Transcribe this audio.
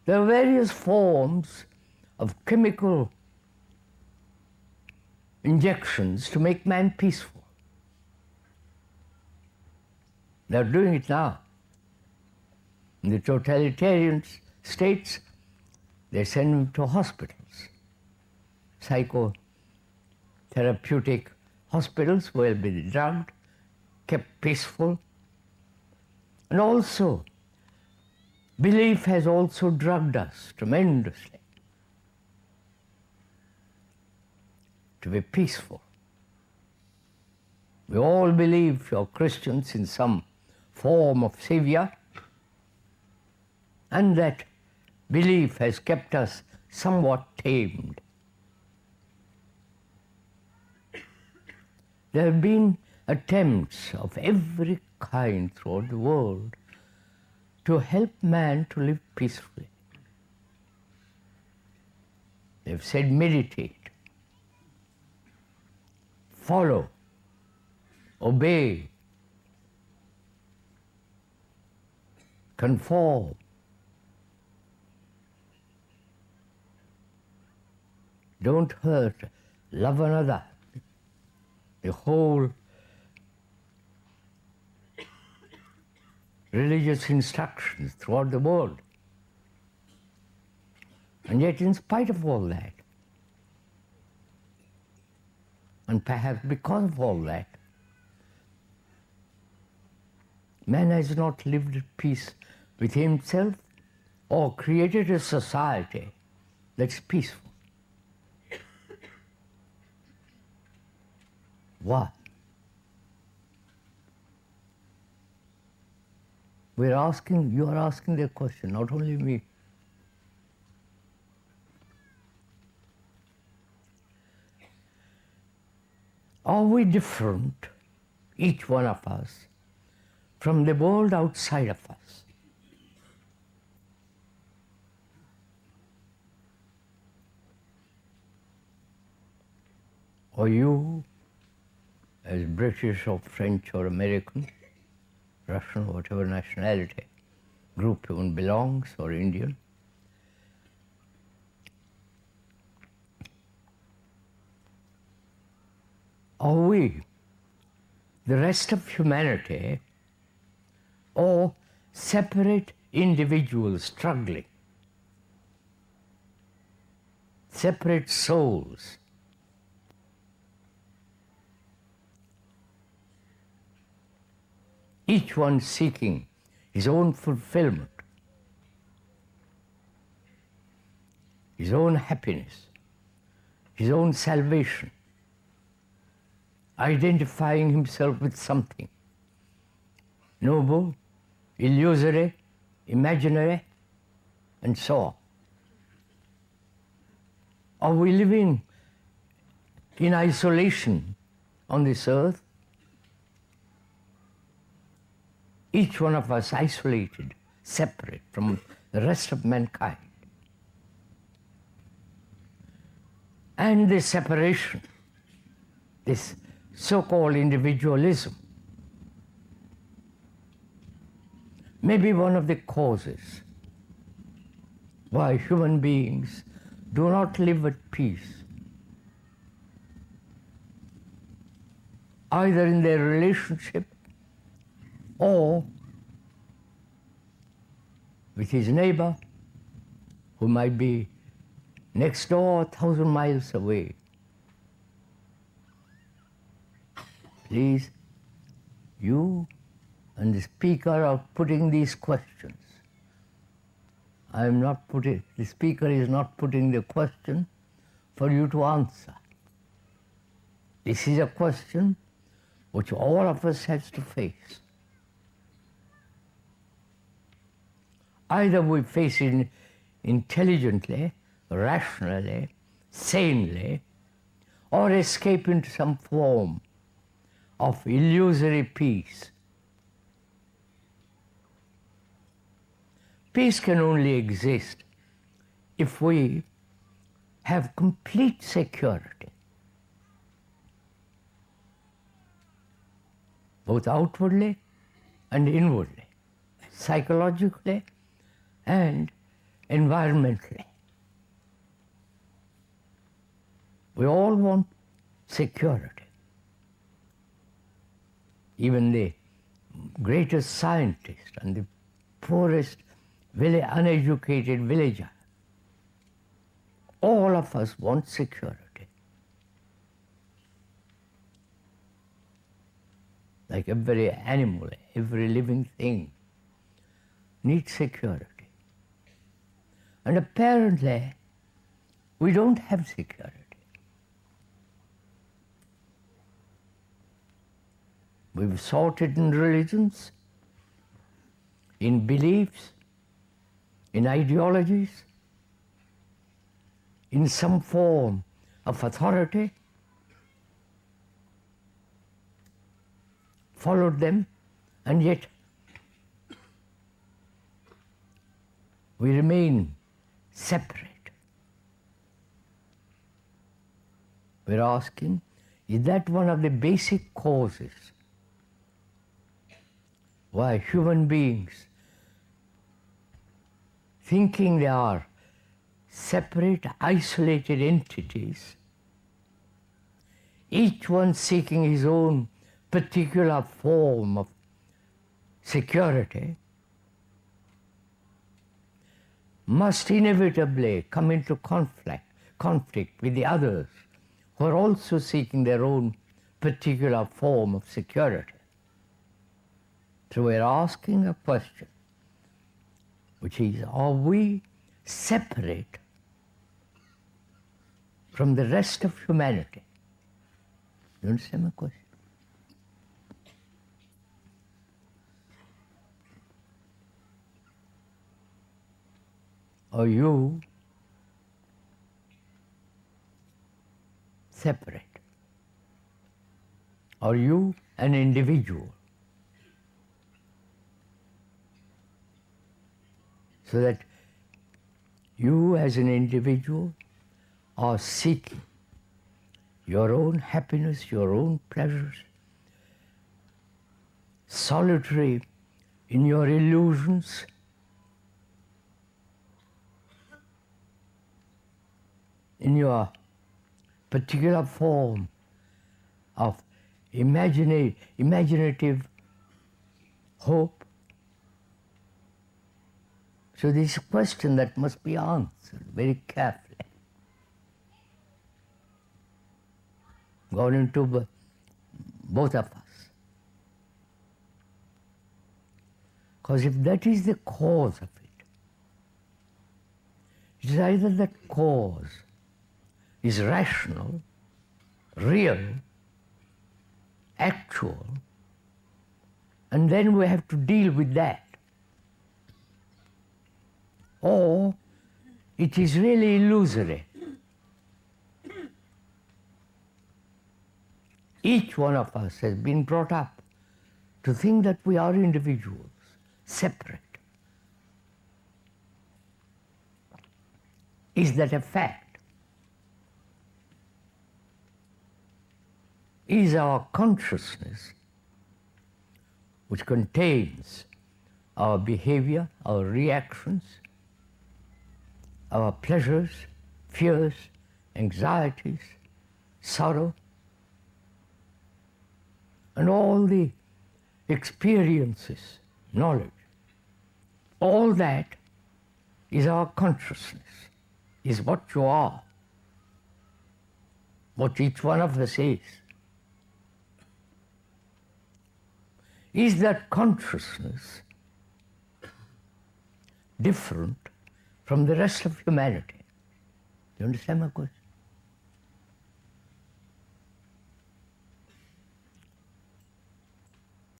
There are various forms of chemical injections to make man peaceful. They're doing it now. In the totalitarian states, they send them to hospitals, psychotherapeutic hospitals where they'll be drugged, kept peaceful. And also, belief has also drugged us tremendously to be peaceful. We all believe, if you're Christians, in some form of Savior, and that belief has kept us somewhat tamed. There have been attempts of every kind throughout the world to help man to live peacefully. They've said meditate, follow, obey, conform. Don't hurt, love another. The whole religious instructions throughout the world. And yet, in spite of all that, and perhaps because of all that, man has not lived at peace with himself or created a society that's peaceful. Why? You are asking the question, not only me. Are we different, each one of us, from the world outside of us? Or you, as British or French or American, Russian, whatever nationality group one belongs, or Indian, are we the rest of humanity, or separate individuals struggling, separate souls? Each one seeking his own fulfillment, his own happiness, his own salvation, identifying himself with something noble, illusory, imaginary, and so on. Are we living in isolation on this earth? Each one of us isolated, separate from the rest of mankind. And this separation, this so-called individualism, may be one of the causes why human beings do not live at peace, either in their relationship or with his neighbor, who might be next door, 1,000 miles away. Please, you and the speaker are putting these questions. The speaker is not putting the question for you to answer. This is a question which all of us has to face. Either we face it intelligently, rationally, sanely, or escape into some form of illusory peace. Peace can only exist if we have complete security, both outwardly and inwardly, psychologically and environmentally. We all want security. Even the greatest scientist and the poorest, uneducated villager, all of us want security. Like every animal, every living thing needs security. And apparently, we don't have security. We've sought it in religions, in beliefs, in ideologies, in some form of authority, followed them, and yet we remain separate. We're asking, is that one of the basic causes why human beings, thinking they are separate, isolated entities, each one seeking his own particular form of security, must inevitably come into conflict with the others who are also seeking their own particular form of security. So we're asking a question, which is, are we separate from the rest of humanity? You understand my question? Are you separate? Are you an individual? So that you as an individual are seeking your own happiness, your own pleasures, solitary in your illusions, in your particular form of imaginative hope. So this is a question that must be answered very carefully. Gone into both of us. Because if that is the cause of it, it is either that cause is rational, real, actual, and then we have to deal with that. Or it is really illusory. Each one of us has been brought up to think that we are individuals, separate. Is that a fact? Is our consciousness, which contains our behavior, our reactions, our pleasures, fears, anxieties, sorrow, and all the experiences, knowledge, all that is our consciousness, is what you are, what each one of us is. Is that consciousness different from the rest of humanity? Do you understand my question?